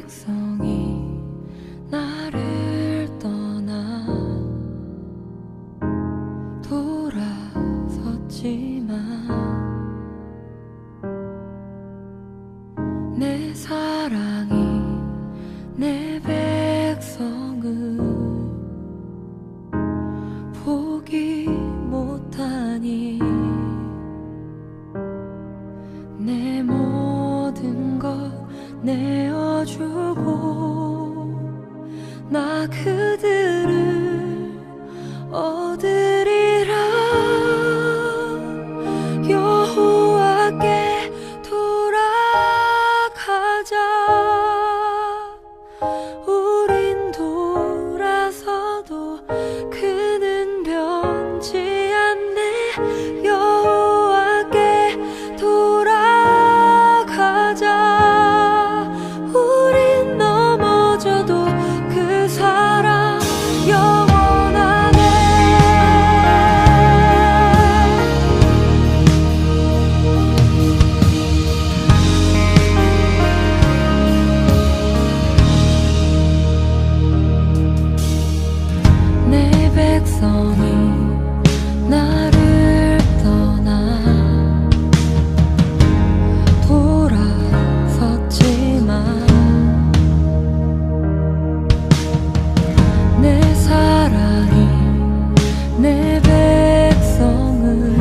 백성이 나를 떠나 돌아섰지만 내 사랑이 내 백성을 포기 못하니 내 모든 것 내어주고 나 그들을 얻으리라. 여호와께 돌아가자. 우린 돌아서도 그는 변치 않네. 여호와께 돌아가자. 우린 넘어져도 그 사랑 영원하네. 내 백성이 나를 떠나 돌아섰지만 내 사랑이 내 백성을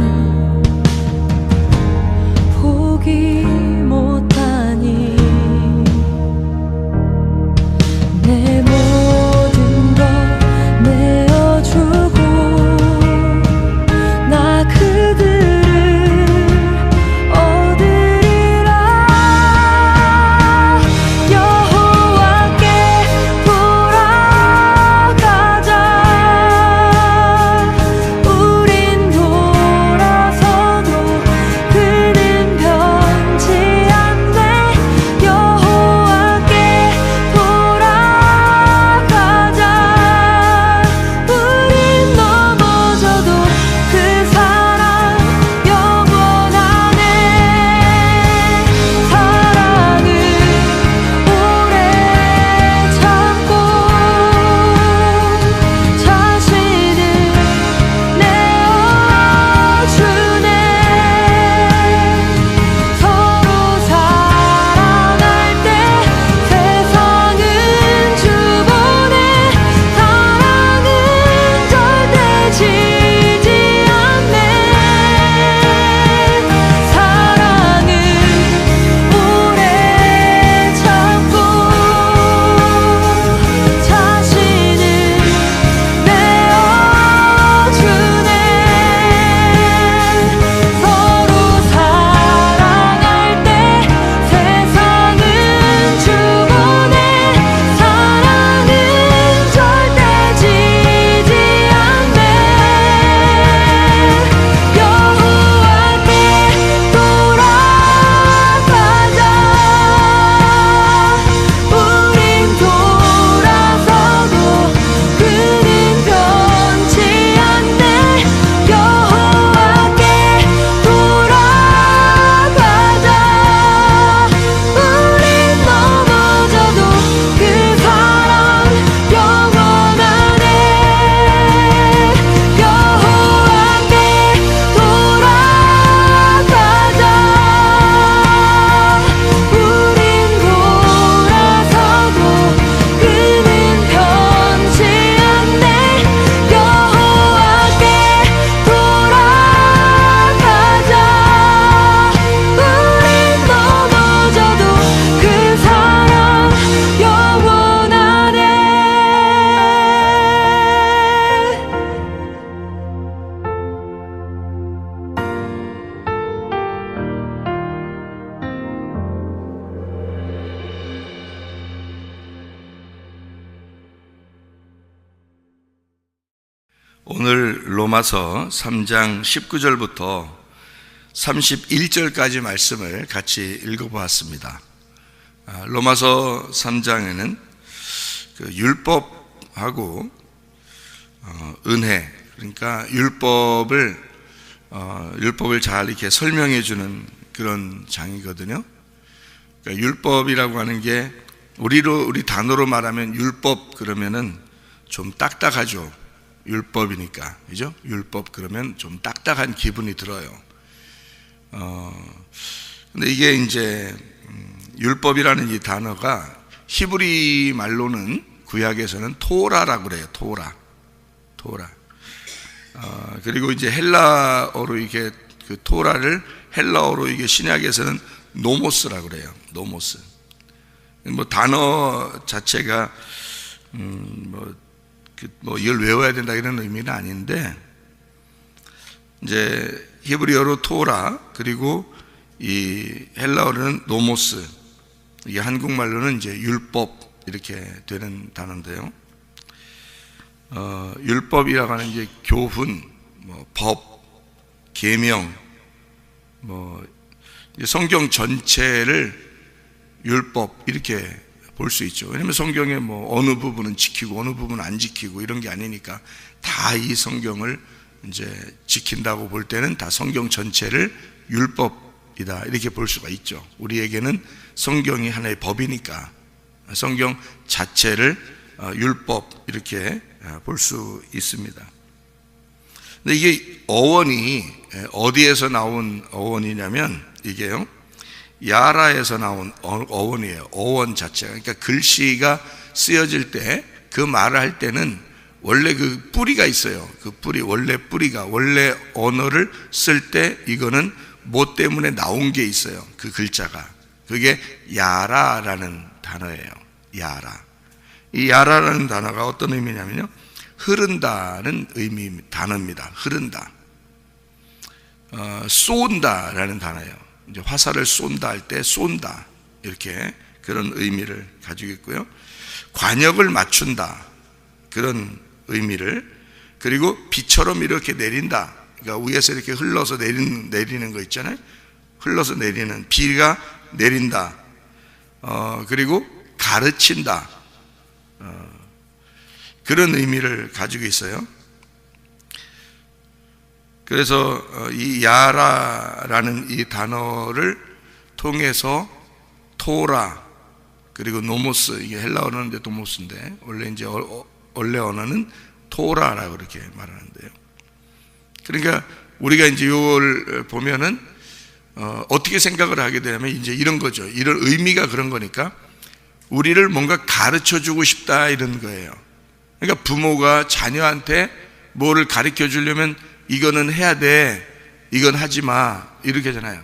포기 못하니 내 모든 것 내어주고 나 그들을 얻으리라. 여호와께 돌아가자. 우린 돌아서도 그는 변치 않네. 여호와께 돌아가자. 우린 넘어져도 그 사랑 영원하네. 사랑은 오래 참고 자신을 내어주네. 서로 사랑할 때 세상은 주보네. 사랑은 절대 지지 않네. 사랑은 오래 참고 자신을 내어주네. 서로 사랑할 때 세상은 주보네. 사랑은 절대 지지 않네. 여호와께 돌아가자. 우린 돌아서도 그는 변치 않네. 여호와께 돌아가자. 우린 넘어져도 그 사랑 영원하네. 여호와께 돌아가자. 우린 돌아서도 그는 변치 않네. 여호와께 돌아가자. 우린 넘어져도 그 사랑 영원하네. 오늘 로마서 3장 19절부터 31절까지 말씀을 같이 읽어보았습니다. 로마서 3장에는 그 율법하고 은혜, 그러니까 율법을 잘 이렇게 설명해 주는 그런 장이거든요. 그러니까 율법이라고 하는 게 우리 단어로 말하면 율법 그러면은 좀 딱딱하죠. 율법이니까, 그죠? 율법 그러면 좀 딱딱한 기분이 들어요. 근데 이게 이제 율법이라는 이 단어가 히브리 말로는 구약에서는 토라라고 그래요. 토라. 그리고 이제 헬라어로 이게 그 토라를 헬라어로 이게 신약에서는 노모스라고 그래요. 노모스. 뭐 단어 자체가 이걸 외워야 된다 이런 의미는 아닌데, 이제 히브리어로 토라, 그리고 이 헬라어로는 노모스, 이게 한국말로는 이제 율법 이렇게 되는 단어인데요. 율법이라고 하는 이제 교훈, 법, 계명, 성경 전체를 율법 이렇게 볼 수 있죠. 왜냐하면 성경에 어느 부분은 지키고 어느 부분은 안 지키고 이런 게 아니니까, 다 이 성경을 이제 지킨다고 볼 때는 다 성경 전체를 율법이다 이렇게 볼 수가 있죠. 우리에게는 성경이 하나의 법이니까 성경 자체를 율법 이렇게 볼 수 있습니다. 근데 이게 어원이 어디에서 나온 어원이냐면, 이게요, 야라에서 나온 어원이에요. 어원 자체가. 그러니까 글씨가 쓰여질 때, 그 말을 할 때는 원래 그 뿌리가 있어요. 그 뿌리, 원래 뿌리가, 원래 언어를 쓸 때 이거는 뭐 때문에 나온 게 있어요. 그 글자가. 그게 야라라는 단어예요. 야라. 이 야라라는 단어가 어떤 의미냐면요, 흐른다는 단어입니다. 흐른다. 쏜다라는 단어예요. 이제 화살을 쏜다 할 때 쏜다, 이렇게 그런 의미를 가지고 있고요. 관역을 맞춘다, 그런 의미를. 그리고 비처럼 이렇게 내린다, 그러니까 위에서 이렇게 흘러서 내리는 거 있잖아요. 흘러서 내리는, 비가 내린다. 그리고 가르친다, 그런 의미를 가지고 있어요. 그래서 이 야라라는 이 단어를 통해서 토라, 그리고 노모스, 이게 헬라어는 노모스인데 원래 이제 원래 언어는 토라라고 이렇게 말하는데요. 그러니까 우리가 이제 이걸 보면은 어떻게 생각을 하게 되냐면, 이제 이런 거죠. 이런 의미가 그런 거니까 우리를 뭔가 가르쳐 주고 싶다 이런 거예요. 그러니까 부모가 자녀한테 뭐를 가르쳐 주려면 이거는 해야 돼, 이건 하지 마, 이렇게 하잖아요.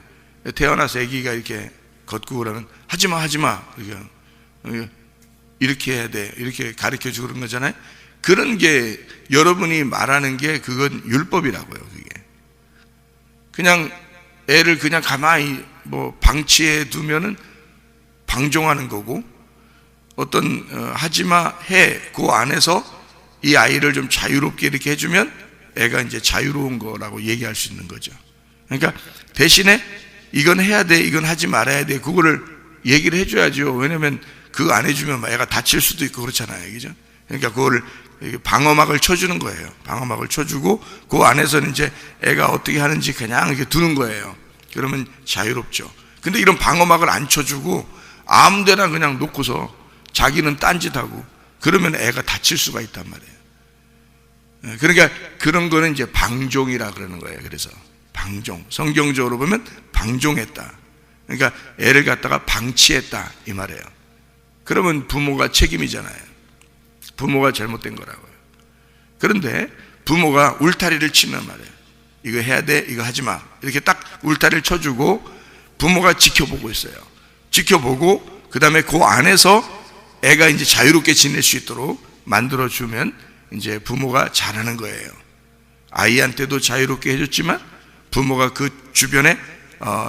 태어나서 아기가 이렇게 걷고 그러면 하지 마, 이렇게 해야 돼, 이렇게 가르쳐 주고 그런 거잖아요. 그런 게 여러분이 말하는 게 그건 율법이라고요. 그게 그냥 애를 그냥 가만히 방치해 두면은 방종하는 거고, 어떤 하지 마, 해, 그 안에서 이 아이를 좀 자유롭게 이렇게 해주면 애가 이제 자유로운 거라고 얘기할 수 있는 거죠. 그러니까 대신에 이건 해야 돼, 이건 하지 말아야 돼, 그거를 얘기를 해줘야죠. 왜냐면 그거 안 해주면 애가 다칠 수도 있고 그렇잖아요, 그죠? 그러니까 그거를 방어막을 쳐주는 거예요. 방어막을 쳐주고 그 안에서는 이제 애가 어떻게 하는지 그냥 이렇게 두는 거예요. 그러면 자유롭죠. 근데 이런 방어막을 안 쳐주고 아무데나 그냥 놓고서 자기는 딴짓하고 그러면 애가 다칠 수가 있단 말이에요. 그러니까 그런 거는 이제 방종이라 그러는 거예요. 그래서 방종, 성경적으로 보면 방종했다, 그러니까 애를 갖다가 방치했다 이 말이에요. 그러면 부모가 책임이잖아요. 부모가 잘못된 거라고요. 그런데 부모가 울타리를 치면 말이에요. 이거 해야 돼, 이거 하지 마, 이렇게 딱 울타리를 쳐주고 부모가 지켜보고 있어요. 지켜보고 그 다음에 그 안에서 애가 이제 자유롭게 지낼 수 있도록 만들어주면 이제 부모가 잘하는 거예요. 아이한테도 자유롭게 해줬지만 부모가 그 주변에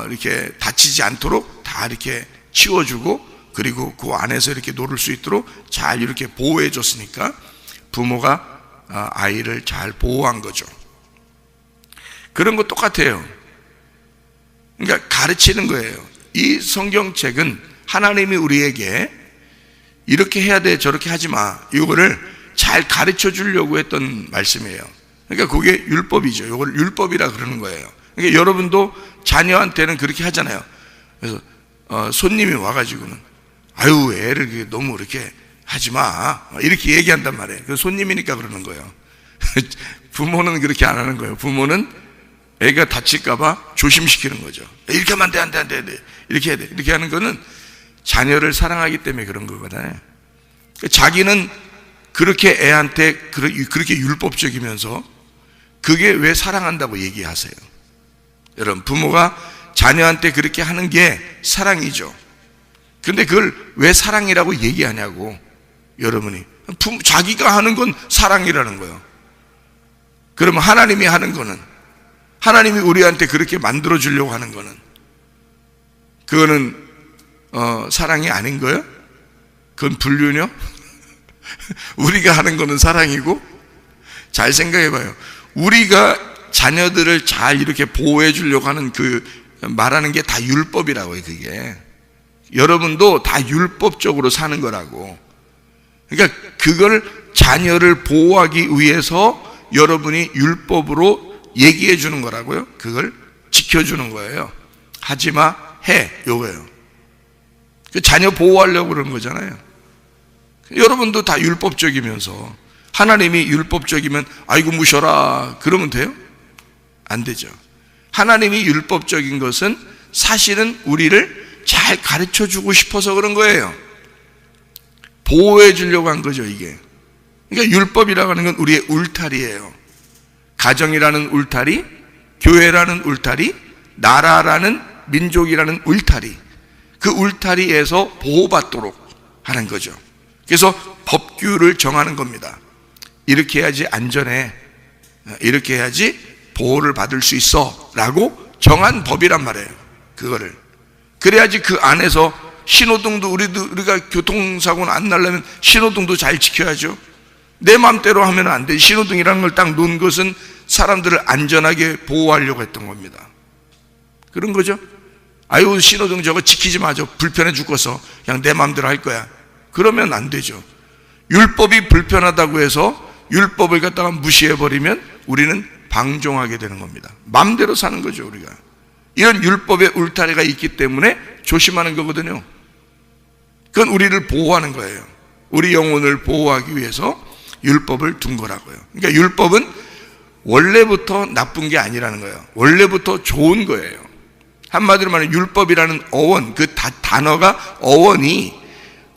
이렇게 다치지 않도록 다 이렇게 치워주고, 그리고 그 안에서 이렇게 놀을 수 있도록 잘 이렇게 보호해 줬으니까 부모가 아이를 잘 보호한 거죠. 그런 거 똑같아요. 그러니까 가르치는 거예요. 이 성경책은 하나님이 우리에게 이렇게 해야 돼, 저렇게 하지 마, 이거를 잘 가르쳐 주려고 했던 말씀이에요. 그러니까 그게 율법이죠. 이걸 율법이라 그러는 거예요. 그러니까 여러분도 자녀한테는 그렇게 하잖아요. 그래서 손님이 와가지고는 아유, 애를 너무 이렇게 하지 마. 이렇게 얘기한단 말이에요. 그 손님이니까 그러는 거예요. 부모는 그렇게 안 하는 거예요. 부모는 애가 다칠까봐 조심시키는 거죠. 이렇게 하면 안 돼. 이렇게 해야 돼. 이렇게 하는 거는 자녀를 사랑하기 때문에 그런 거거든요. 자기는 그렇게 애한테 그렇게 율법적이면서 그게 왜 사랑한다고 얘기하세요? 여러분, 부모가 자녀한테 그렇게 하는 게 사랑이죠. 근데 그걸 왜 사랑이라고 얘기하냐고, 여러분이. 자기가 하는 건 사랑이라는 거예요. 그러면 하나님이 하는 거는, 하나님이 우리한테 그렇게 만들어 주려고 하는 거는, 그거는 사랑이 아닌 거예요? 그건 불륜이요? 우리가 하는 거는 사랑이고? 잘 생각해 봐요. 우리가 자녀들을 잘 이렇게 보호해 주려고 하는 그 말하는 게 다 율법이라고요. 그게 여러분도 다 율법적으로 사는 거라고. 그러니까 그걸 자녀를 보호하기 위해서 여러분이 율법으로 얘기해 주는 거라고요. 그걸 지켜주는 거예요. 하지마, 해, 요거예요. 그 자녀 보호하려고 그러는 거잖아요. 여러분도 다 율법적이면서 하나님이 율법적이면 아이고 무셔라 그러면 돼요? 안 되죠. 하나님이 율법적인 것은 사실은 우리를 잘 가르쳐 주고 싶어서 그런 거예요. 보호해 주려고 한 거죠, 이게. 그러니까 율법이라고 하는 건 우리의 울타리예요. 가정이라는 울타리, 교회라는 울타리, 나라라는, 민족이라는 울타리, 그 울타리에서 보호받도록 하는 거죠. 그래서 법규를 정하는 겁니다. 이렇게 해야지 안전해, 이렇게 해야지 보호를 받을 수 있어 라고 정한 법이란 말이에요. 그거를 그래야지 그 안에서 신호등도 우리가 교통사고는 안 나려면 신호등도 잘 지켜야죠. 내 마음대로 하면 안 돼. 신호등이라는 걸 딱 놓은 것은 사람들을 안전하게 보호하려고 했던 겁니다. 그런 거죠. 아유, 신호등 저거 지키지 마, 저 불편해 죽겠어, 그냥 내 마음대로 할 거야, 그러면 안 되죠. 율법이 불편하다고 해서 율법을 갖다가 무시해버리면 우리는 방종하게 되는 겁니다. 마음대로 사는 거죠. 우리가 이런 율법의 울타리가 있기 때문에 조심하는 거거든요. 그건 우리를 보호하는 거예요. 우리 영혼을 보호하기 위해서 율법을 둔 거라고요. 그러니까 율법은 원래부터 나쁜 게 아니라는 거예요. 원래부터 좋은 거예요. 한마디로 말하면 율법이라는 어원, 그 단어가 어원이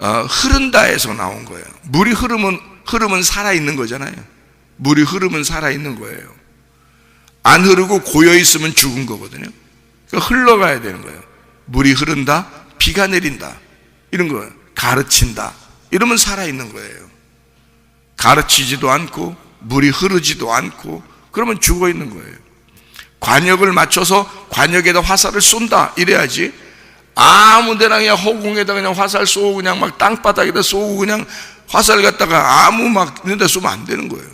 흐른다에서 나온 거예요. 물이 흐르면 살아있는 거잖아요. 물이 흐르면 살아있는 거예요. 안 흐르고 고여있으면 죽은 거거든요. 그러니까 흘러가야 되는 거예요. 물이 흐른다, 비가 내린다, 이런 거예요. 가르친다, 이러면 살아있는 거예요. 가르치지도 않고 물이 흐르지도 않고 그러면 죽어 있는 거예요. 관역을 맞춰서 관역에다 화살을 쏜다, 이래야지 아무 데나 그냥 허공에다 그냥 화살 쏘고 그냥 막 땅바닥에다 쏘고 그냥 화살 갖다가 아무 막 이런 데 쏘면 안 되는 거예요.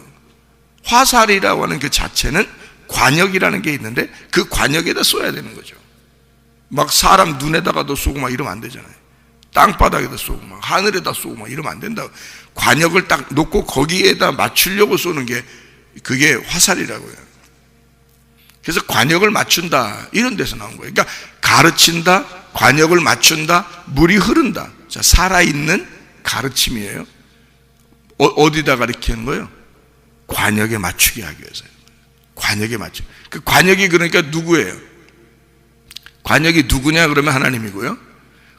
화살이라고 하는 그 자체는 관역이라는 게 있는데 그 관역에다 쏘야 되는 거죠. 막 사람 눈에다가도 쏘고 막 이러면 안 되잖아요. 땅바닥에다 쏘고 막 하늘에다 쏘고 막 이러면 안 된다고. 관역을 딱 놓고 거기에다 맞추려고 쏘는 게 그게 화살이라고요. 그래서 관역을 맞춘다, 이런 데서 나온 거예요. 그러니까 가르친다, 관역을 맞춘다, 물이 흐른다. 자, 살아있는 가르침이에요. 어디다 가르치는 거예요? 관역에 맞추게 하기 위해서요. 관역에 맞추. 그 관역이 그러니까 누구예요? 관역이 누구냐 그러면 하나님이고요.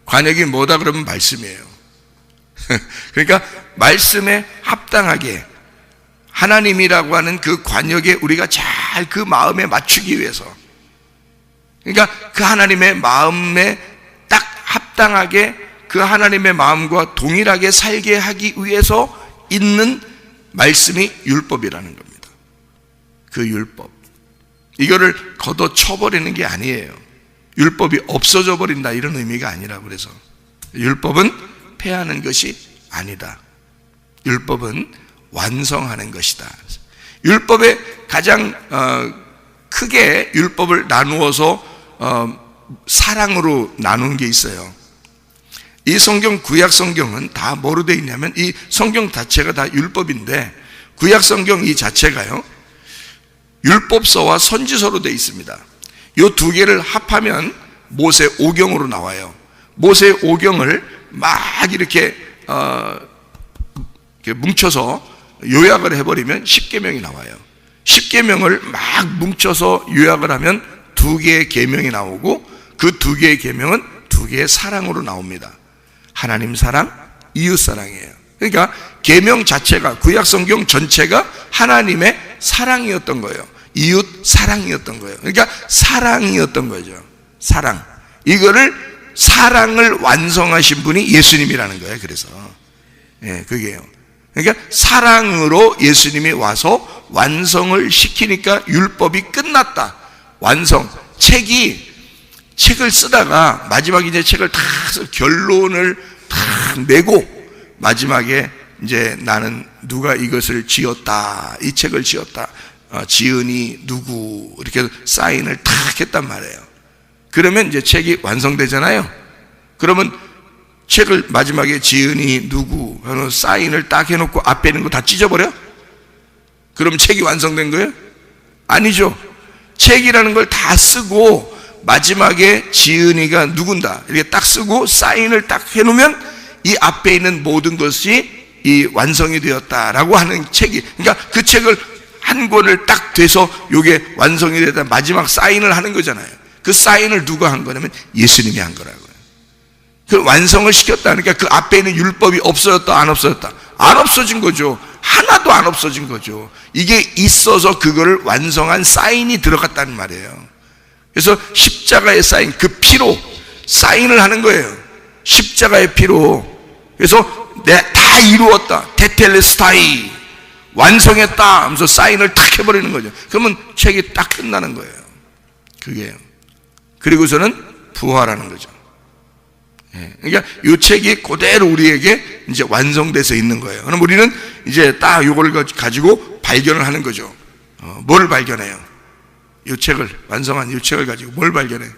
관역이 뭐다 그러면 말씀이에요. 그러니까 말씀에 합당하게 하나님이라고 하는 그 관역에 우리가 잘 그 마음에 맞추기 위해서, 그러니까 그 하나님의 마음에 딱 합당하게 그 하나님의 마음과 동일하게 살게 하기 위해서 있는 말씀이 율법이라는 겁니다. 그 율법, 이거를 걷어쳐버리는 게 아니에요. 율법이 없어져 버린다, 이런 의미가 아니라, 그래서 율법은 폐하는 것이 아니다. 율법은 완성하는 것이다. 율법의 가장 크게 율법을 나누어서 사랑으로 나눈 게 있어요. 이 성경, 구약 성경은 다 뭐로 되어 있냐면 이 성경 자체가 다 율법인데, 구약 성경 이 자체가요 율법서와 선지서로 되어 있습니다. 이 두 개를 합하면 모세 오경으로 나와요. 모세 오경을 막 이렇게 뭉쳐서 요약을 해버리면 10계명이 나와요. 10계명을 막 뭉쳐서 요약을 하면 2개의 계명이 나오고 그 2개의 계명은 2개의 사랑으로 나옵니다. 하나님 사랑, 이웃 사랑이에요. 그러니까 계명 자체가, 구약 성경 전체가 하나님의 사랑이었던 거예요. 이웃 사랑이었던 거예요. 그러니까 사랑이었던 거죠. 사랑. 이거를 사랑을 완성하신 분이 예수님이라는 거예요. 그래서 그게요. 그러니까 사랑으로 예수님이 와서 완성을 시키니까 율법이 끝났다. 완성. 책을 쓰다가 마지막에 이제 책을 다 결론을 다 내고 마지막에 이제 나는 누가 이것을 지었다. 이 책을 지었다. 지은이 누구 이렇게 사인을 탁 했단 말이에요. 그러면 이제 책이 완성되잖아요. 그러면 책을 마지막에 지은이 누구 하는 사인을 딱 해놓고 앞에 있는 거 다 찢어버려? 그럼 책이 완성된 거예요? 아니죠. 책이라는 걸 다 쓰고 마지막에 지은이가 누군다 이렇게 딱 쓰고 사인을 딱 해놓으면 이 앞에 있는 모든 것이 이 완성이 되었다라고 하는 책이, 그러니까 그 책을 한 권을 딱 돼서 이게 완성이 되다 마지막 사인을 하는 거잖아요. 그 사인을 누가 한 거냐면 예수님이 한 거라고요. 그 완성을 시켰다. 그러니까 그 앞에 있는 율법이 없어졌다, 안 없어졌다? 안 없어진 거죠. 하나도 안 없어진 거죠. 이게 있어서 그거를 완성한 사인이 들어갔다는 말이에요. 그래서 십자가의 사인, 그 피로 사인을 하는 거예요. 십자가의 피로. 그래서 다 이루었다. 테텔레스타이. 완성했다 하면서 사인을 탁 해버리는 거죠. 그러면 책이 딱 끝나는 거예요. 그게요. 그리고서는 부활하는 거죠. 그러니까 이 책이 그대로 우리에게 이제 완성돼서 있는 거예요. 그럼 우리는 이제 딱 이걸 가지고 발견을 하는 거죠. 뭘 발견해요? 이 책을, 완성한 이 책을 가지고 뭘 발견해?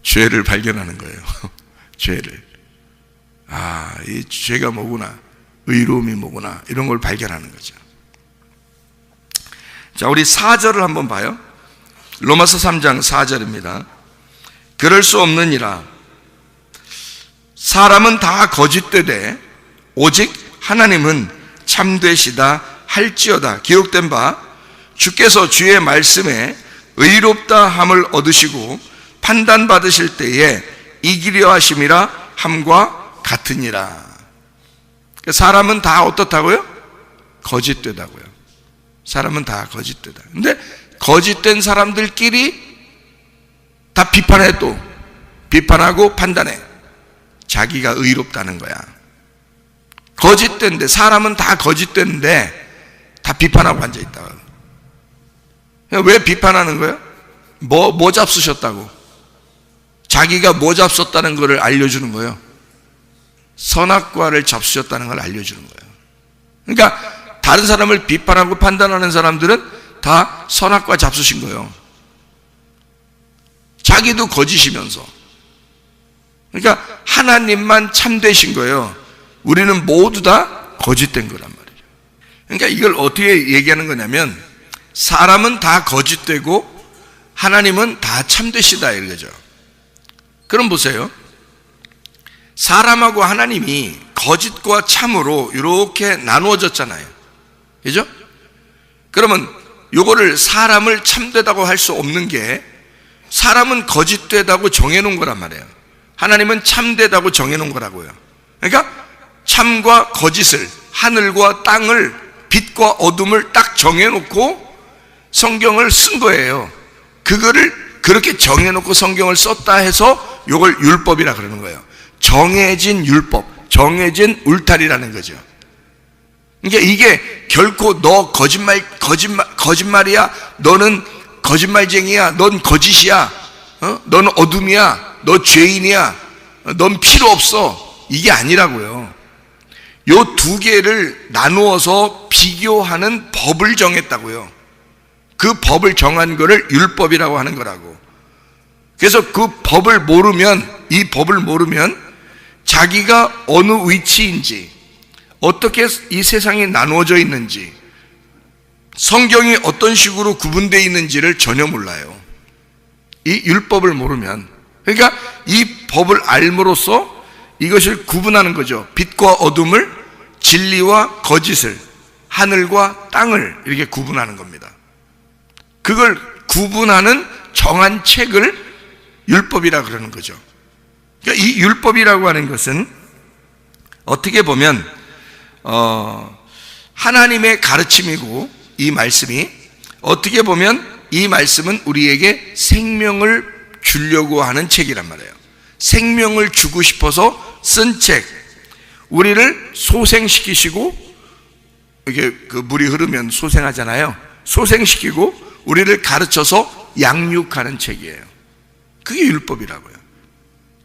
죄를 발견하는 거예요. 죄를. 이 죄가 뭐구나. 의로움이 뭐구나. 이런 걸 발견하는 거죠. 자, 우리 4절을 한번 봐요. 로마서 3장 4절입니다. 그럴 수 없느니라. 사람은 다 거짓되되 오직 하나님은 참되시다 할지어다. 기록된 바 주께서 주의 말씀에 의롭다 함을 얻으시고 판단받으실 때에 이기려 하심이라 함과 같으니라. 사람은 다 어떻다고요? 거짓되다고요. 사람은 다 거짓되다. 근데 거짓된 사람들끼리 다 비판해. 또 비판하고 판단해. 자기가 의롭다는 거야. 거짓된데, 사람은 다 거짓된데 다 비판하고 앉아있다. 왜 비판하는 거예요? 뭐 잡수셨다고? 자기가 뭐 잡수셨다는 것을 알려주는 거예요. 선악과를 잡수셨다는 걸 알려주는 거예요. 그러니까 다른 사람을 비판하고 판단하는 사람들은 다 선악과 잡수신 거예요. 자기도 거짓이면서. 그러니까 하나님만 참되신 거예요. 우리는 모두 다 거짓된 거란 말이죠. 그러니까 이걸 어떻게 얘기하는 거냐면, 사람은 다 거짓되고 하나님은 다 참되시다 이거죠. 그럼 보세요. 사람하고 하나님이 거짓과 참으로 이렇게 나누어졌잖아요. 그죠? 그러면 요거를 사람을 참되다고 할 수 없는 게, 사람은 거짓되다고 정해놓은 거란 말이에요. 하나님은 참되다고 정해놓은 거라고요. 그러니까 참과 거짓을, 하늘과 땅을, 빛과 어둠을 딱 정해놓고 성경을 쓴 거예요. 그거를 그렇게 정해놓고 성경을 썼다 해서 요걸 율법이라 그러는 거예요. 정해진 율법, 정해진 울타리라는 거죠. 그러니까 이게 결코 너 거짓말이야, 너는 거짓말쟁이야, 넌 거짓이야, 넌 어둠이야, 너 죄인이야, 넌 필요 없어, 이게 아니라고요. 요 두 개를 나누어서 비교하는 법을 정했다고요. 그 법을 정한 거를 율법이라고 하는 거라고. 그래서 그 법을 모르면, 이 법을 모르면 자기가 어느 위치인지, 어떻게 이 세상이 나누어져 있는지, 성경이 어떤 식으로 구분되어 있는지를 전혀 몰라요. 이 율법을 모르면. 그러니까 이 법을 알므로써 이것을 구분하는 거죠. 빛과 어둠을, 진리와 거짓을, 하늘과 땅을 이렇게 구분하는 겁니다. 그걸 구분하는 정한 책을 율법이라 그러는 거죠. 그러니까 이 율법이라고 하는 것은 어떻게 보면 하나님의 가르침이고, 이 말씀이 어떻게 보면 이 말씀은 우리에게 생명을 주려고 하는 책이란 말이에요. 생명을 주고 싶어서 쓴 책, 우리를 소생시키시고, 이게 그 물이 흐르면 소생하잖아요. 소생시키고 우리를 가르쳐서 양육하는 책이에요. 그게 율법이라고요.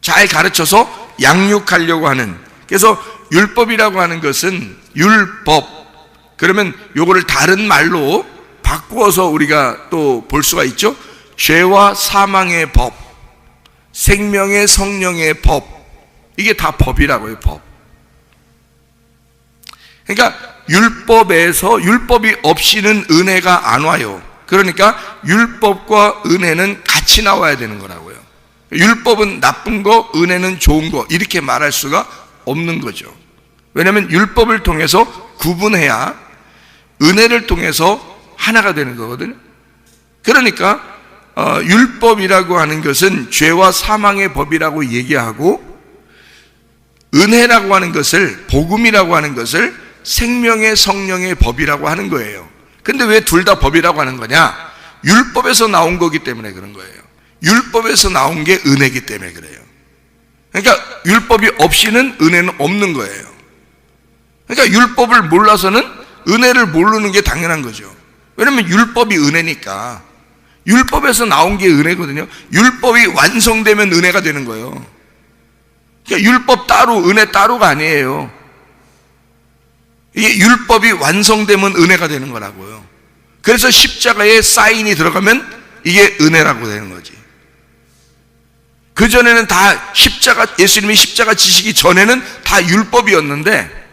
잘 가르쳐서 양육하려고 하는. 그래서 율법이라고 하는 것은 율법, 그러면 요거를 다른 말로 바꾸어서 우리가 또 볼 수가 있죠. 죄와 사망의 법, 생명의 성령의 법, 이게 다 법이라고요. 법. 그러니까 율법에서, 율법이 없이는 은혜가 안 와요. 그러니까 율법과 은혜는 같이 나와야 되는 거라고요. 율법은 나쁜 거, 은혜는 좋은 거, 이렇게 말할 수가 없는 거죠. 왜냐하면 율법을 통해서 구분해야 은혜를 통해서 하나가 되는 거거든요. 그러니까 율법이라고 하는 것은 죄와 사망의 법이라고 얘기하고, 은혜라고 하는 것을, 복음이라고 하는 것을 생명의 성령의 법이라고 하는 거예요. 근데 왜 둘 다 법이라고 하는 거냐? 율법에서 나온 거기 때문에 그런 거예요. 율법에서 나온 게 은혜이기 때문에 그래요. 그러니까 율법이 없이는 은혜는 없는 거예요. 그러니까 율법을 몰라서는 은혜를 모르는 게 당연한 거죠. 왜냐하면 율법이 은혜니까. 율법에서 나온 게 은혜거든요. 율법이 완성되면 은혜가 되는 거예요. 그러니까 율법 따로, 은혜 따로가 아니에요. 이게 율법이 완성되면 은혜가 되는 거라고요. 그래서 십자가에 사인이 들어가면 이게 은혜라고 되는 거지. 그전에는 다 십자가, 예수님이 십자가 지시기 전에는 다 율법이었는데,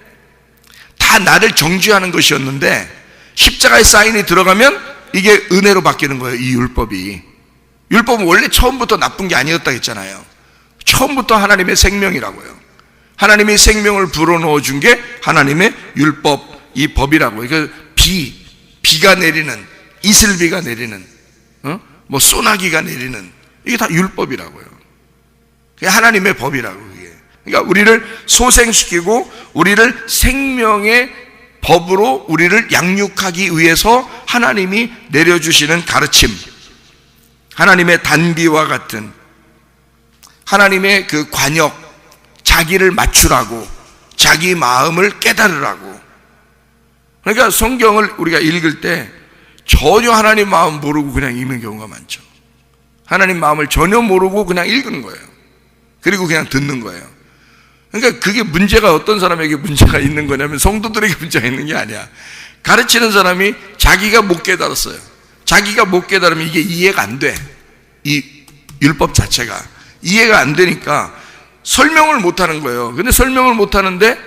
다 나를 정죄하는 것이었는데, 십자가에 사인이 들어가면 이게 은혜로 바뀌는 거예요. 이 율법이. 율법은 원래 처음부터 나쁜 게 아니었다 했잖아요. 처음부터 하나님의 생명이라고요. 하나님이 생명을 불어넣어 준 게 하나님의 율법, 이 법이라고요. 그러니까 비가 내리는, 이슬비가 내리는, 뭐 소나기가 내리는, 이게 다 율법이라고요. 그게 하나님의 법이라고. 그게. 그러니까 우리를 소생시키고 우리를 생명의 법으로 우리를 양육하기 위해서 하나님이 내려주시는 가르침, 하나님의 단비와 같은 하나님의 그 관역, 자기를 맞추라고, 자기 마음을 깨달으라고. 그러니까 성경을 우리가 읽을 때 전혀 하나님 마음 모르고 그냥 읽는 경우가 많죠. 하나님 마음을 전혀 모르고 그냥 읽는 거예요. 그리고 그냥 듣는 거예요. 그러니까 그게 문제가, 어떤 사람에게 문제가 있는 거냐면 성도들에게 문제가 있는 게 아니야. 가르치는 사람이 자기가 못 깨달았어요. 자기가 못 깨달으면 이게 이해가 안 돼. 이 율법 자체가 이해가 안 되니까 설명을 못 하는 거예요. 근데 설명을 못 하는데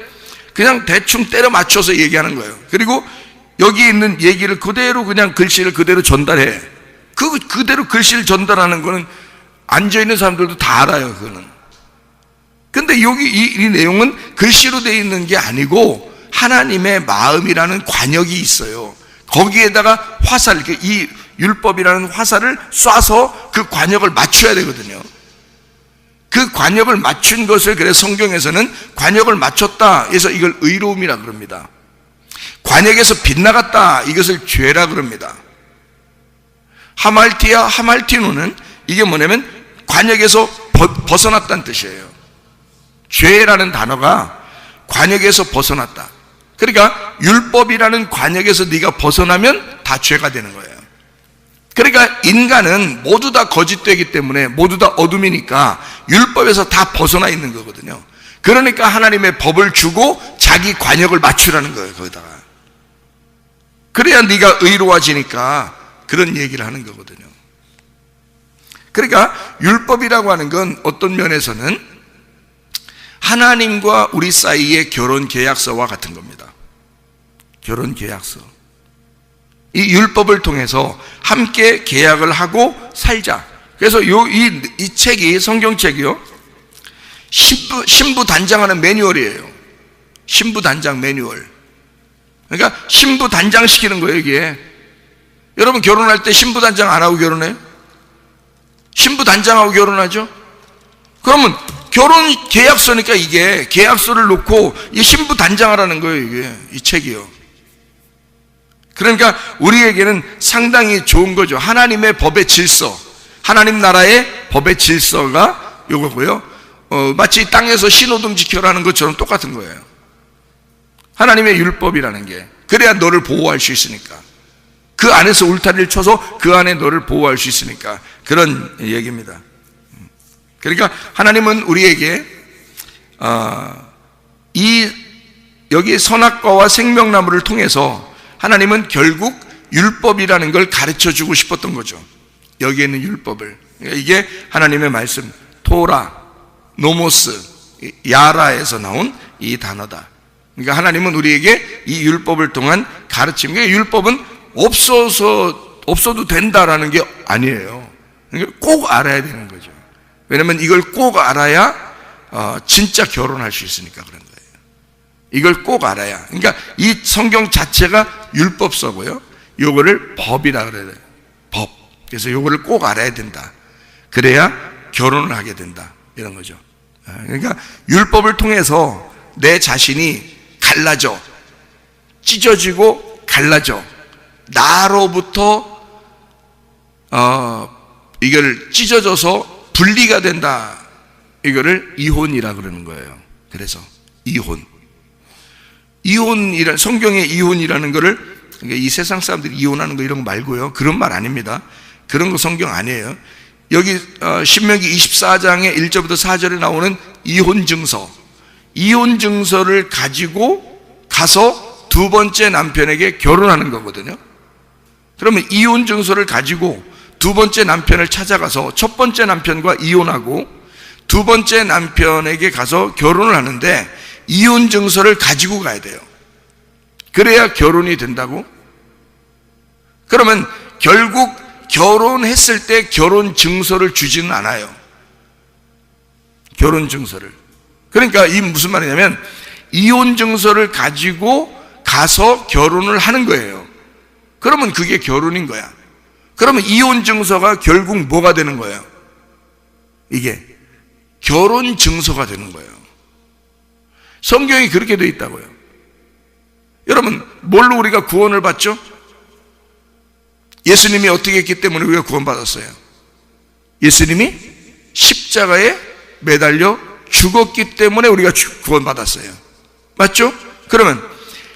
그냥 대충 때려 맞춰서 얘기하는 거예요. 그리고 여기 있는 얘기를 그대로, 그냥 글씨를 그대로 전달해. 그대로 글씨를 전달하는 거는 앉아있는 사람들도 다 알아요. 그거는. 근데 여기 이 내용은 글씨로 되어 있는 게 아니고 하나님의 마음이라는 관역이 있어요. 거기에다가 화살, 이 율법이라는 화살을 쏴서 그 관역을 맞춰야 되거든요. 그 관역을 맞춘 것을, 그래서 성경에서는 관역을 맞췄다 해서 이걸 의로움이라 그럽니다. 관역에서 빗나갔다, 이것을 죄라 그럽니다. 하말티아, 하말티노는 이게 뭐냐면 관역에서 벗어났다는 뜻이에요. 죄라는 단어가 관역에서 벗어났다. 그러니까 율법이라는 관역에서 네가 벗어나면 다 죄가 되는 거예요. 그러니까 인간은 모두 다 거짓되기 때문에, 모두 다 어둠이니까 율법에서 다 벗어나 있는 거거든요. 그러니까 하나님의 법을 주고 자기 관역을 맞추라는 거예요. 거기다가. 그래야 네가 의로워지니까 그런 얘기를 하는 거거든요. 그러니까 율법이라고 하는 건 어떤 면에서는 하나님과 우리 사이의 결혼 계약서와 같은 겁니다. 결혼 계약서. 이 율법을 통해서 함께 계약을 하고 살자. 그래서 이 책이, 성경책이요, 신부 단장하는 매뉴얼이에요. 신부 단장 매뉴얼. 그러니까 신부 단장 시키는 거예요, 이게. 여러분 결혼할 때 신부 단장 안 하고 결혼해요? 신부 단장하고 결혼하죠? 그러면 결혼 계약서니까 이게 계약서를 놓고 이 신부 단장하라는 거예요, 이게. 이 책이요. 그러니까 우리에게는 상당히 좋은 거죠. 하나님의 법의 질서, 하나님 나라의 법의 질서가 요거고요. 마치 땅에서 신호등 지켜라는 것처럼 똑같은 거예요. 하나님의 율법이라는 게. 그래야 너를 보호할 수 있으니까. 그 안에서 울타리를 쳐서 그 안에 너를 보호할 수 있으니까. 그런 얘기입니다. 그러니까 하나님은 우리에게 여기 선악과와 생명나무를 통해서 하나님은 결국 율법이라는 걸 가르쳐 주고 싶었던 거죠. 여기에 있는 율법을. 이게 하나님의 말씀, 토라, 노모스, 야라에서 나온 이 단어다. 그러니까 하나님은 우리에게 이 율법을 통한 가르침, 율법은 없어도 된다라는 게 아니에요. 그러니까 꼭 알아야 되는 거죠. 왜냐면 이걸 꼭 알아야 진짜 결혼할 수 있으니까 그런 거예요. 이걸 꼭 알아야. 그러니까 이 성경 자체가 율법서고요, 요거를 법이라 그래요. 법. 그래서 요거를 꼭 알아야 된다. 그래야 결혼을 하게 된다, 이런 거죠. 그러니까 율법을 통해서 내 자신이 갈라져, 찢어지고 갈라져, 나로부터 이걸 찢어져서 분리가 된다. 이거를 이혼이라 그러는 거예요. 그래서 이혼이란, 성경의 이혼이라는 거를, 그러니까 이 세상 사람들이 이혼하는 거 이런 거 말고요, 그런 말 아닙니다. 그런 거 성경 아니에요. 여기 신명기 24장의 1절부터 4절에 나오는 이혼 증서를 가지고 가서 두 번째 남편에게 결혼하는 거거든요. 그러면 이혼 증서를 가지고 두 번째 남편을 찾아가서 첫 번째 남편과 이혼하고 두 번째 남편에게 가서 결혼을 하는데 이혼 증서를 가지고 가야 돼요. 그래야 결혼이 된다고? 그러면 결국 결혼했을 때 결혼 증서를 주지는 않아요. 결혼 증서를. 그러니까 이 무슨 말이냐면 이혼 증서를 가지고 가서 결혼을 하는 거예요. 그러면 그게 결혼인 거야. 그러면 이혼 증서가 결국 뭐가 되는 거예요? 이게 결혼 증서가 되는 거예요. 성경이 그렇게 되어 있다고요. 여러분, 뭘로 우리가 구원을 받죠? 예수님이 어떻게 했기 때문에 우리가 구원받았어요? 예수님이 십자가에 매달려 죽었기 때문에 우리가 구원받았어요. 맞죠? 그러면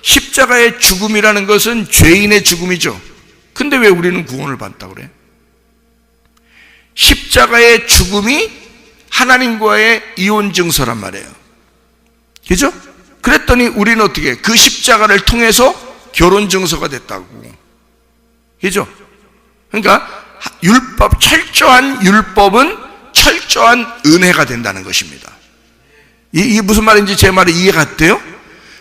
십자가의 죽음이라는 것은 죄인의 죽음이죠. 근데 왜 우리는 구원을 받았다고 그래? 십자가의 죽음이 하나님과의 이혼 증서란 말이에요. 그죠? 그랬더니 우리는 어떻게, 그 십자가를 통해서 결혼 증서가 됐다고. 그죠? 그러니까 철저한 율법은 철저한 은혜가 된다는 것입니다. 이게 무슨 말인지 제 말이 이해가 돼요?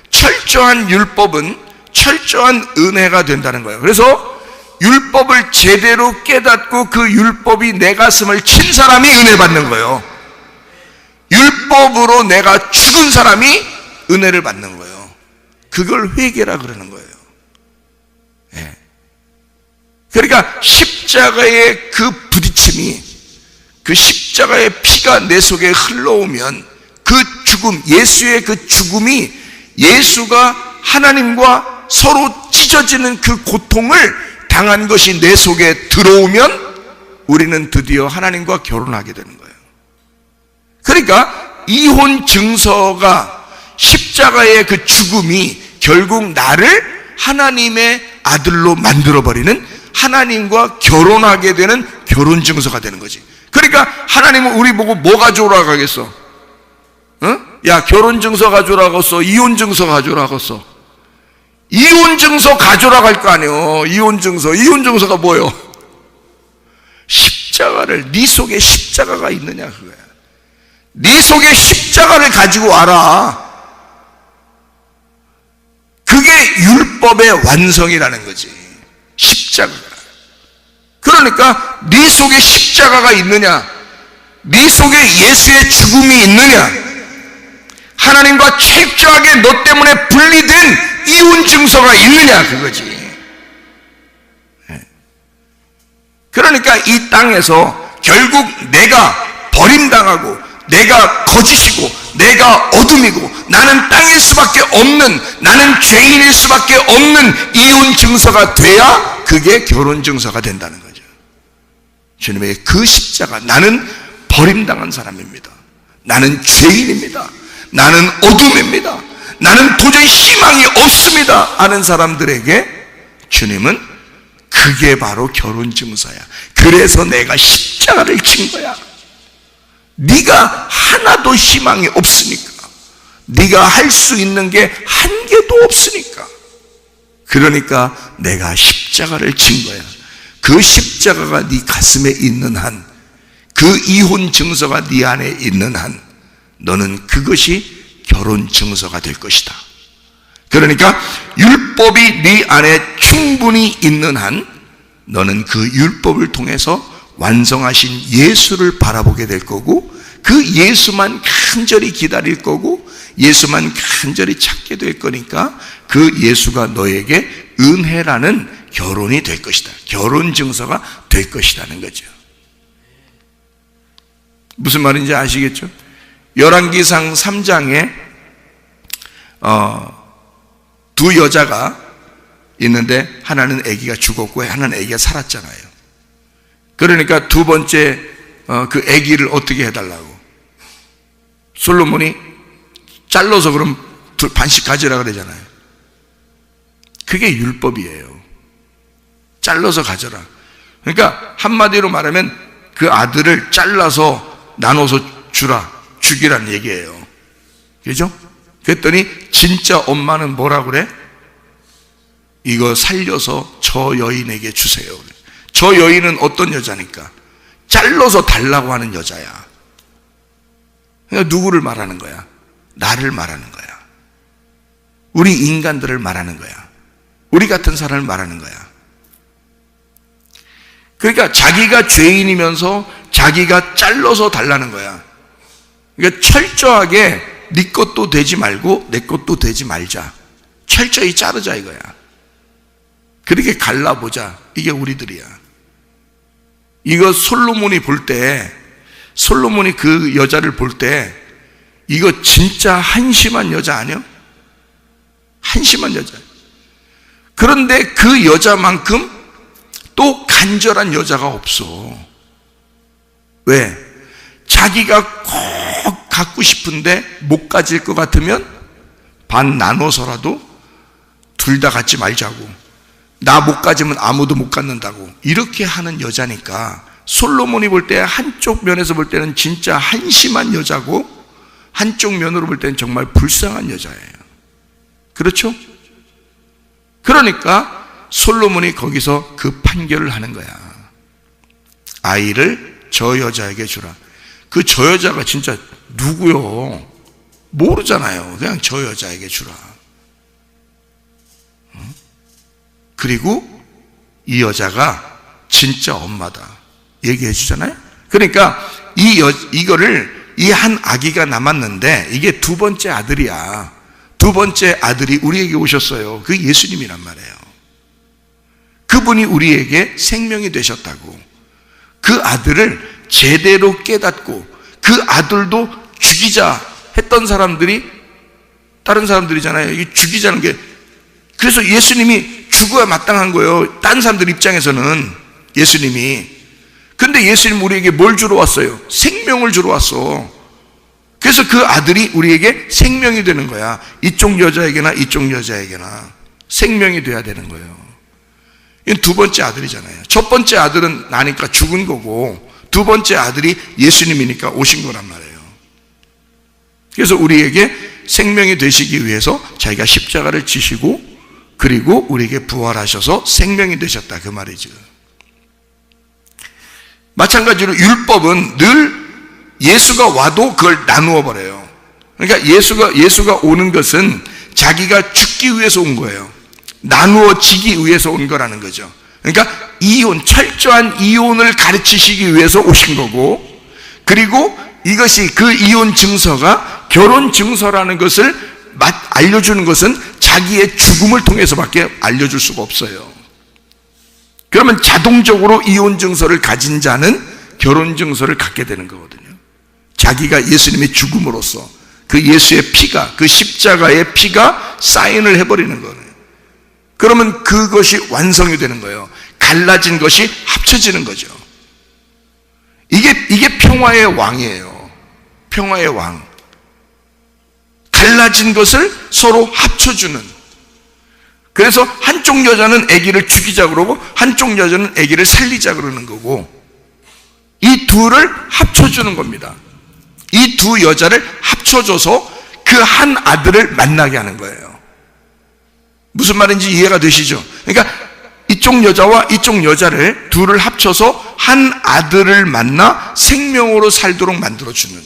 철저한 율법은 철저한 은혜가 된다는 거예요. 그래서 율법을 제대로 깨닫고 그 율법이 내 가슴을 친 사람이 은혜 받는 거예요. 율법으로 내가 죽은 사람이 은혜를 받는 거예요. 그걸 회개라 그러는 거예요. 예. 그러니까 십자가의 그 부딪힘이, 그 십자가의 피가 내 속에 흘러오면 그 죽음, 예수의 그 죽음이, 예수가 하나님과 서로 찢어지는 그 고통을 당한 것이 내 속에 들어오면 우리는 드디어 하나님과 결혼하게 되는 거예요. 그러니까 이혼 증서가, 십자가의 그 죽음이 결국 나를 하나님의 아들로 만들어버리는, 하나님과 결혼하게 되는 결혼 증서가 되는 거지. 그러니까 하나님은 우리 보고 뭐 가져오라고 하겠어? 야, 결혼 증서 가져오라고 했어? 이혼 증서 가져오라고 했어? 이혼 증서 가져오라고 할 거 아니에요. 이혼 증서가 뭐예요? 십자가를, 네 속에 십자가가 있느냐 그거야. 네 속에 십자가를 가지고 와라. 그게 율법의 완성이라는 거지. 십자가가. 그러니까 네 속에 십자가가 있느냐, 네 속에 예수의 죽음이 있느냐, 하나님과 철저하게 너 때문에 분리된 이혼 증서가 있느냐, 그거지. 그러니까 이 땅에서 결국 내가 버림당하고, 내가 거짓이고, 내가 어둠이고, 나는 땅일 수밖에 없는, 나는 죄인일 수밖에 없는 이혼 증서가 돼야 그게 결혼 증서가 된다는 거죠. 주님의 그 십자가, 나는 버림당한 사람입니다, 나는 죄인입니다, 나는 어둠입니다, 나는 도저히 희망이 없습니다 하는 사람들에게 주님은 그게 바로 결혼 증서야. 그래서 내가 십자가를 친 거야. 네가 하나도 희망이 없으니까, 네가 할 수 있는 게 한 개도 없으니까, 그러니까 내가 십자가를 친 거야. 그 십자가가 네 가슴에 있는 한, 그 이혼 증서가 네 안에 있는 한, 너는 그것이 결혼 증서가 될 것이다. 그러니까 율법이 네 안에 충분히 있는 한, 너는 그 율법을 통해서 완성하신 예수를 바라보게 될 거고, 그 예수만 간절히 기다릴 거고, 예수만 간절히 찾게 될 거니까 그 예수가 너에게 은혜라는 결혼이 될 것이다, 결혼 증서가 될 것이라는 거죠. 무슨 말인지 아시겠죠? 열왕기상 3장에 두 여자가 있는데 하나는 아기가 죽었고 하나는 아기가 살았잖아요. 그러니까 두 번째 그 아기를 어떻게 해달라고 솔로몬이 잘라서 그럼 반씩 가지라 그러잖아요. 그게 율법이에요. 잘라서 가져라. 그러니까 한마디로 말하면 그 아들을 잘라서 나눠서 주라, 죽이라는 얘기예요. 그죠? 그랬더니 진짜 엄마는 뭐라 그래? 이거 살려서 저 여인에게 주세요. 저 여인은 어떤 여자니까? 잘라서 달라고 하는 여자야. 그러니까 누구를 말하는 거야? 나를 말하는 거야. 우리 인간들을 말하는 거야. 우리 같은 사람을 말하는 거야. 그러니까 자기가 죄인이면서 자기가 잘라서 달라는 거야. 그러니까 철저하게 네 것도 되지 말고 내 것도 되지 말자, 철저히 자르자 이거야. 그렇게 갈라보자. 이게 우리들이야. 이거 솔로몬이 볼 때, 솔로몬이 그 여자를 볼 때 이거 진짜 한심한 여자 아니야? 한심한 여자. 그런데 그 여자만큼 또 간절한 여자가 없어. 왜? 자기가 꼭 갖고 싶은데 못 가질 것 같으면 반 나눠서라도 둘 다 갖지 말자고, 나 못 가지면 아무도 못 갖는다고, 이렇게 하는 여자니까 솔로몬이 볼 때 한쪽 면에서 볼 때는 진짜 한심한 여자고, 한쪽 면으로 볼 때는 정말 불쌍한 여자예요. 그렇죠? 그러니까 솔로몬이 거기서 그 판결을 하는 거야. 아이를 저 여자에게 주라. 그 저 여자가 진짜 누구요? 모르잖아요. 그냥 저 여자에게 주라. 그리고 이 여자가 진짜 엄마다 얘기해 주잖아요. 그러니까 이거를 이 한 아기가 남았는데 이게 두 번째 아들이야. 두 번째 아들이 우리에게 오셨어요. 그 예수님이란 말이에요. 그분이 우리에게 생명이 되셨다고. 그 아들을 제대로 깨닫고 그 아들도 죽이자 했던 사람들이 다른 사람들이잖아요. 이게 죽이자는 게, 그래서 예수님이 죽어야 마땅한 거예요. 다른 사람들 입장에서는 예수님이. 근데 예수님 우리에게 뭘 주러 왔어요? 생명을 주러 왔어. 그래서 그 아들이 우리에게 생명이 되는 거야. 이쪽 여자에게나 이쪽 여자에게나 생명이 돼야 되는 거예요. 이건 두 번째 아들이잖아요. 첫 번째 아들은 나니까 죽은 거고, 두 번째 아들이 예수님이니까 오신 거란 말이에요. 그래서 우리에게 생명이 되시기 위해서 자기가 십자가를 지시고, 그리고 우리에게 부활하셔서 생명이 되셨다, 그 말이죠. 마찬가지로 율법은 늘 예수가 와도 그걸 나누어 버려요. 그러니까 예수가 오는 것은 자기가 죽기 위해서 온 거예요. 나누어지기 위해서 온 거라는 거죠. 그러니까 이혼, 철저한 이혼을 가르치시기 위해서 오신 거고, 그리고 이것이 그 이혼 증서가 결혼 증서라는 것을 알려주는 것은 자기의 죽음을 통해서밖에 알려줄 수가 없어요. 그러면 자동적으로 이혼 증서를 가진 자는 결혼 증서를 갖게 되는 거거든요. 자기가 예수님의 죽음으로써 그 예수의 피가, 그 십자가의 피가 사인을 해버리는 거예요. 그러면 그것이 완성이 되는 거예요. 갈라진 것이 합쳐지는 거죠. 이게 평화의 왕이에요. 평화의 왕. 갈라진 것을 서로 합쳐주는. 그래서 한쪽 여자는 아기를 죽이자 그러고 한쪽 여자는 아기를 살리자 그러는 거고, 이 둘을 합쳐주는 겁니다. 이 두 여자를 합쳐줘서 그 한 아들을 만나게 하는 거예요. 무슨 말인지 이해가 되시죠? 그러니까 이쪽 여자와 이쪽 여자를 둘을 합쳐서 한 아들을 만나 생명으로 살도록 만들어주는,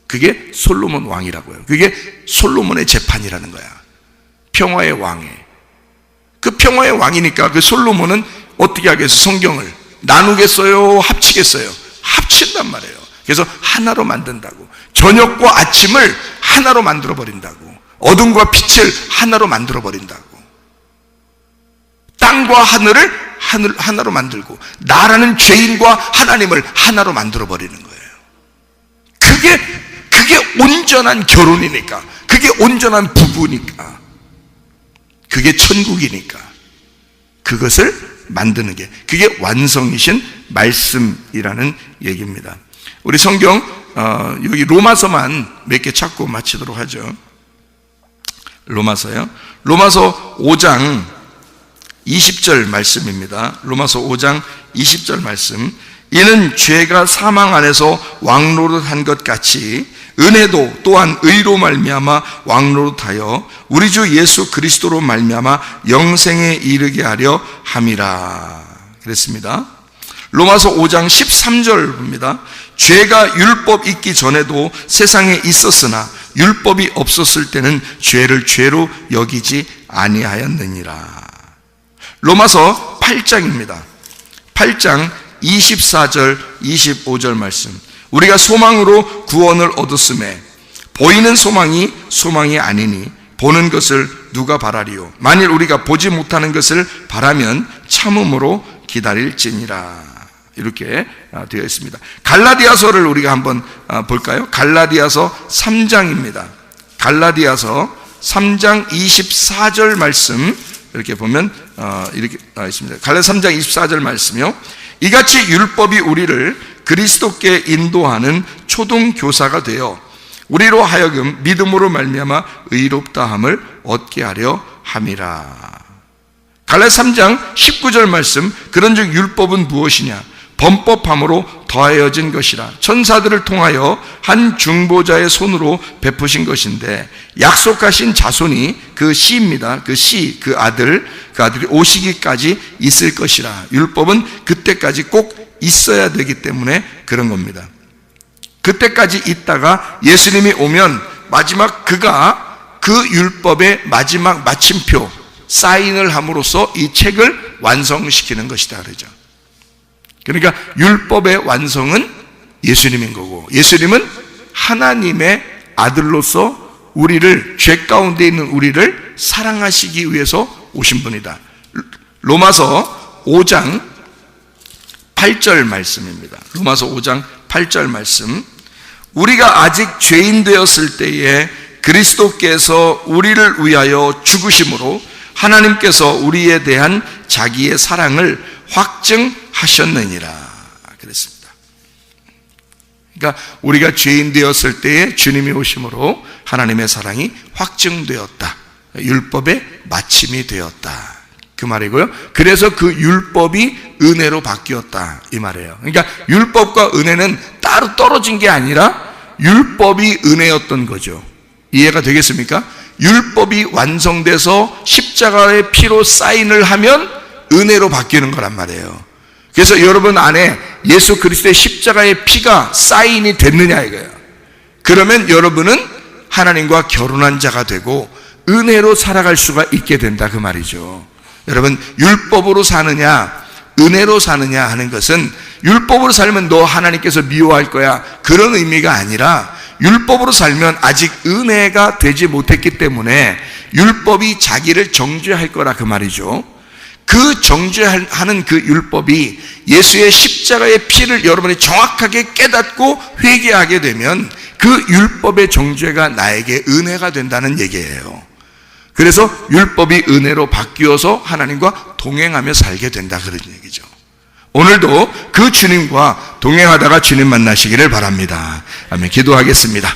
그게 솔로몬 왕이라고요. 그게 솔로몬의 재판이라는 거야. 평화의 왕에. 그 평화의 왕이니까 그 솔로몬은 어떻게 하겠어요? 성경을 나누겠어요? 합치겠어요? 합친단 말이에요. 그래서 하나로 만든다고. 저녁과 아침을 하나로 만들어 버린다고. 어둠과 빛을 하나로 만들어 버린다고. 땅과 하늘을 하나로 만들고, 나라는 죄인과 하나님을 하나로 만들어 버리는 거예요. 그게 온전한 결혼이니까, 그게 온전한 부부니까, 그게 천국이니까, 그것을 만드는 게, 그게 완성이신 말씀이라는 얘기입니다. 우리 성경 여기 로마서만 몇 개 찾고 마치도록 하죠. 로마서요. 로마서 5장 20절 말씀입니다. 로마서 5장 20절 말씀. 이는 죄가 사망 안에서 왕노릇한 것 같이 은혜도 또한 의로 말미암아 왕노릇하여 우리 주 예수 그리스도로 말미암아 영생에 이르게 하려 함이라 그랬습니다. 로마서 5장 13절 봅니다. 죄가 율법 있기 전에도 세상에 있었으나 율법이 없었을 때는 죄를 죄로 여기지 아니하였느니라. 로마서 8장입니다. 8장 24절 25절 말씀. 우리가 소망으로 구원을 얻었음에 보이는 소망이 아니니 보는 것을 누가 바라리요. 만일 우리가 보지 못하는 것을 바라면 참음으로 기다릴지니라. 이렇게 되어 있습니다. 갈라디아서를 우리가 한번 볼까요? 갈라디아서 3장입니다. 갈라디아서 3장 24절 말씀 이렇게 보면 이렇게 있습니다. 갈라디아서 3장 24절 말씀이요. 이같이 율법이 우리를 그리스도께 인도하는 초등교사가 되어 우리로 하여금 믿음으로 말미암아 의롭다함을 얻게 하려 함이라. 갈라디아서 3장 19절 말씀. 그런즉 율법은 무엇이냐? 범법함으로 더하여진 것이라. 천사들을 통하여 한 중보자의 손으로 베푸신 것인데 약속하신 자손이 그 씨입니다. 그 아들이 오시기까지 있을 것이라. 율법은 그때까지 꼭 있어야 되기 때문에 그런 겁니다. 그때까지 있다가 예수님이 오면 마지막 그가 그 율법의 마지막 마침표 사인을 함으로써 이 책을 완성시키는 것이다 그러죠. 그러니까 율법의 완성은 예수님인 거고, 예수님은 하나님의 아들로서 우리를, 죄 가운데 있는 우리를 사랑하시기 위해서 오신 분이다. 로마서 5장 8절 말씀입니다. 로마서 5장 8절 말씀. 우리가 아직 죄인 되었을 때에 그리스도께서 우리를 위하여 죽으심으로 하나님께서 우리에 대한 자기의 사랑을 확증하셨느니라 그랬습니다. 그러니까 우리가 죄인 되었을 때에 주님이 오심으로 하나님의 사랑이 확증되었다. 율법의 마침이 되었다. 그 말이고요. 그래서 그 율법이 은혜로 바뀌었다 이 말이에요. 그러니까 율법과 은혜는 따로 떨어진 게 아니라 율법이 은혜였던 거죠. 이해가 되겠습니까? 율법이 완성돼서 십자가의 피로 사인을 하면 은혜로 바뀌는 거란 말이에요. 그래서 여러분 안에 예수 그리스도의 십자가의 피가 사인이 됐느냐 이거예요. 그러면 여러분은 하나님과 결혼한 자가 되고 은혜로 살아갈 수가 있게 된다 그 말이죠. 여러분, 율법으로 사느냐 은혜로 사느냐 하는 것은 율법으로 살면 너 하나님께서 미워할 거야, 그런 의미가 아니라 율법으로 살면 아직 은혜가 되지 못했기 때문에 율법이 자기를 정죄할 거라, 그 말이죠. 그 정죄하는 그 율법이 예수의 십자가의 피를 여러분이 정확하게 깨닫고 회개하게 되면 그 율법의 정죄가 나에게 은혜가 된다는 얘기예요. 그래서 율법이 은혜로 바뀌어서 하나님과 동행하며 살게 된다, 그런 얘기죠. 오늘도 그 주님과 동행하다가 주님 만나시기를 바랍니다. 아멘. 기도하겠습니다.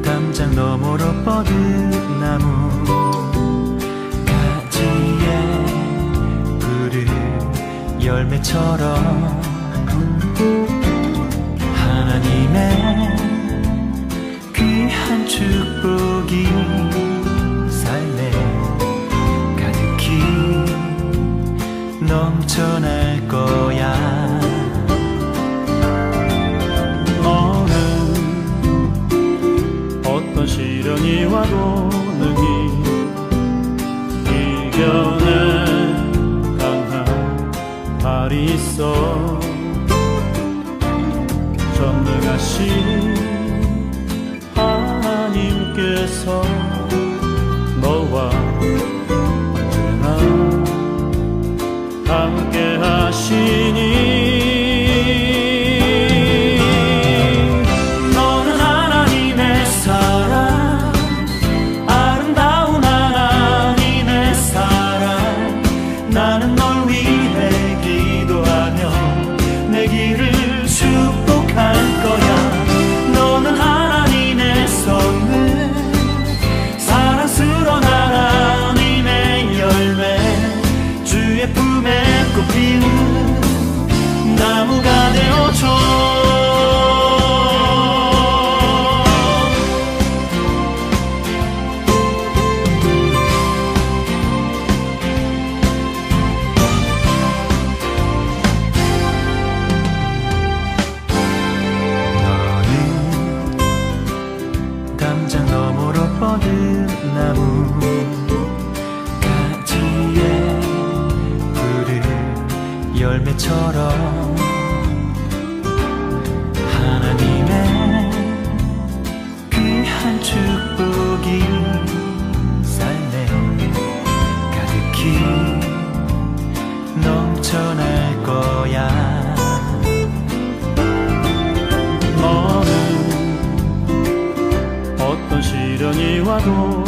담장 너머로 뻗은 나무 가지에 푸른 열매처럼 하나님의 귀한 축복이 삶에 가득히 넘쳐날 거야. 어떤 시련이 와도 능히 이겨내 강한 발이 있어. 전능하신 하나님께서 너와 언제나 함께 하시니 나무가 되어줘. 너는 담장 너머로 뻗은 나무 가지에 푸른 열매처럼 하나님의 귀한 축복이 삶에 가득히 넘쳐날 거야. 너는 어떤 시련이 와도